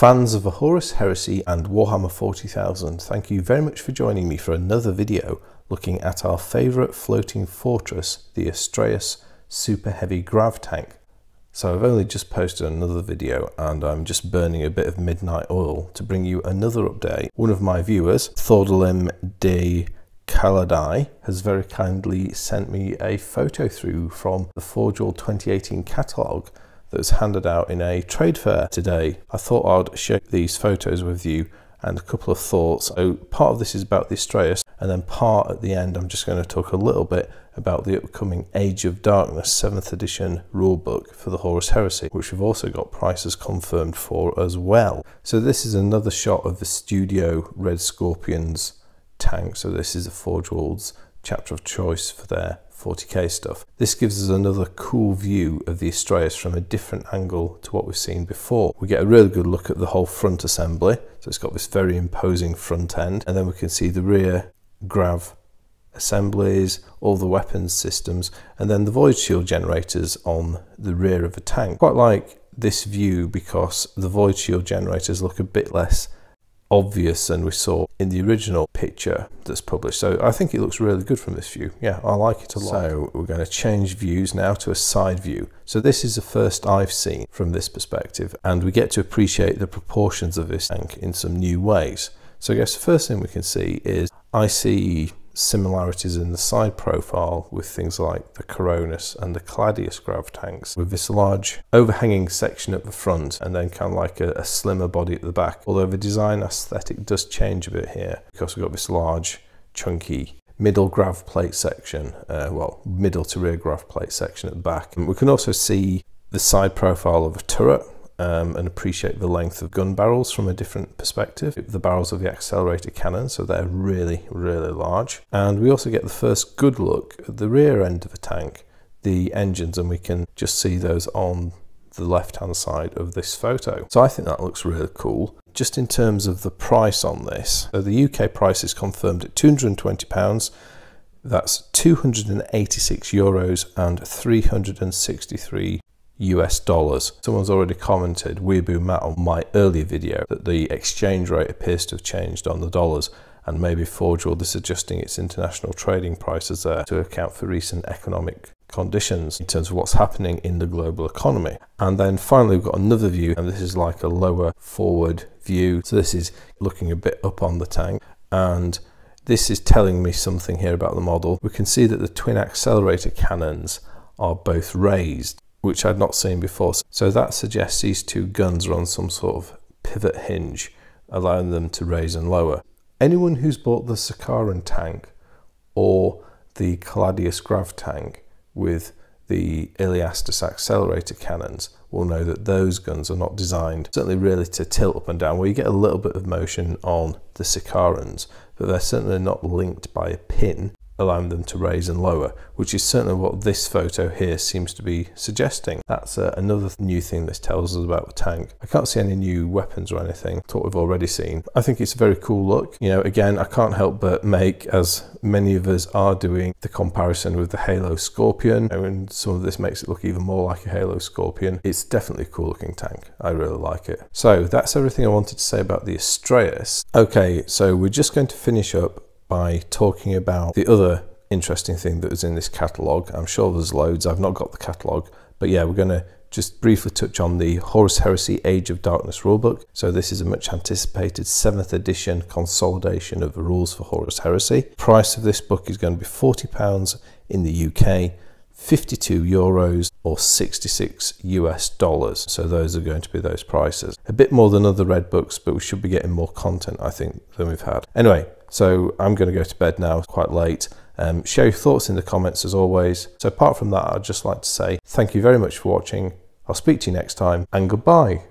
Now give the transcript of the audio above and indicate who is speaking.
Speaker 1: Fans of the Horus Heresy and Warhammer 40,000, thank you very much for joining me for another video looking at our favourite floating fortress, the Astraeus Super Heavy Grav Tank. So I've only just posted another video and I'm just burning a bit of midnight oil to bring you another update. One of my viewers, Thordallim de Caladai, has very kindly sent me a photo through from the Forge World 2018 catalogue that was handed out in a trade fair today. I thought I'd share these photos with you and a couple of thoughts. So part of this is about the Astraeus, and then part at the end I'm just going to talk a little bit about the upcoming Age of Darkness 7th edition rulebook for the Horus Heresy, which we've also got prices confirmed for as well. So this is another shot of the Studio Red Scorpions tank. So this is the Forge World's chapter of choice for their 40k stuff. This gives us another cool view of the Astraeus from a different angle to what we've seen before. We get a really good look at the whole front assembly. So it's got this very imposing front end, and then we can see the rear grav assemblies, all the weapons systems, and then the void shield generators on the rear of the tank. Quite like this view because the void shield generators look a bit less obvious than we saw in the original picture that's published. So I think it looks really good from this view. Yeah, I like it a lot. So we're going to change views now to a side view. So this is the first I've seen from this perspective, and we get to appreciate the proportions of this tank in some new ways. So I guess the first thing we can see is I see similarities in the side profile with things like the Coronis and the Claudius grav tanks, with this large overhanging section at the front and then kind of like a slimmer body at the back. Although the design aesthetic does change a bit here because we've got this large chunky middle grav plate section, well, middle to rear grav plate section at the back. And we can also see the side profile of a turret and appreciate the length of gun barrels from a different perspective. The barrels of the accelerator cannon, so they're really, really large. And we also get the first good look at the rear end of the tank, the engines, and we can just see those on the left-hand side of this photo. So I think that looks really cool. Just in terms of the price on this, so the UK price is confirmed at £220. That's €286 and 363 US dollars. Someone's already commented, Weeaboo Matt, on my earlier video that the exchange rate appears to have changed on the dollars, and maybe Forge World is adjusting its international trading prices there to account for recent economic conditions in terms of what's happening in the global economy. And then finally we've got another view, and this is like a lower forward view. So this is looking a bit up on the tank, and this is telling me something here about the model. We can see that the twin accelerator cannons are both raised, which I'd not seen before. So that suggests these two guns are on some sort of pivot hinge, allowing them to raise and lower. Anyone who's bought the Sakaran tank or the Claudius grav tank with the Iliastus accelerator cannons will know that those guns are not designed, certainly really to tilt up and down, where you get a little bit of motion on the Sakarans, but they're certainly not linked by a pin, allowing them to raise and lower, which is certainly what this photo here seems to be suggesting. That's another new thing this tells us about the tank. I can't see any new weapons or anything to what we've already seen. I think it's a very cool look. You know, again, I can't help but make, as many of us are doing, the comparison with the Halo Scorpion, and some of this makes it look even more like a Halo Scorpion. It's definitely a cool looking tank. I really like it. So that's everything I wanted to say about the Astraeus. Okay, so we're just going to finish up by talking about the other interesting thing that was in this catalogue. I'm sure there's loads, I've not got the catalogue, but yeah, we're going to just briefly touch on the Horus Heresy Age of Darkness rulebook. So this is a much anticipated 7th edition consolidation of the rules for Horus Heresy. Price of this book is going to be £40 in the UK, €52 or 66 US dollars. So those are going to be those prices. A bit more than other red books, but we should be getting more content, I think, than we've had. Anyway, so I'm going to go to bed now, it's quite late. Share your thoughts in the comments as always. So apart from that, I'd just like to say thank you very much for watching. I'll speak to you next time, and goodbye.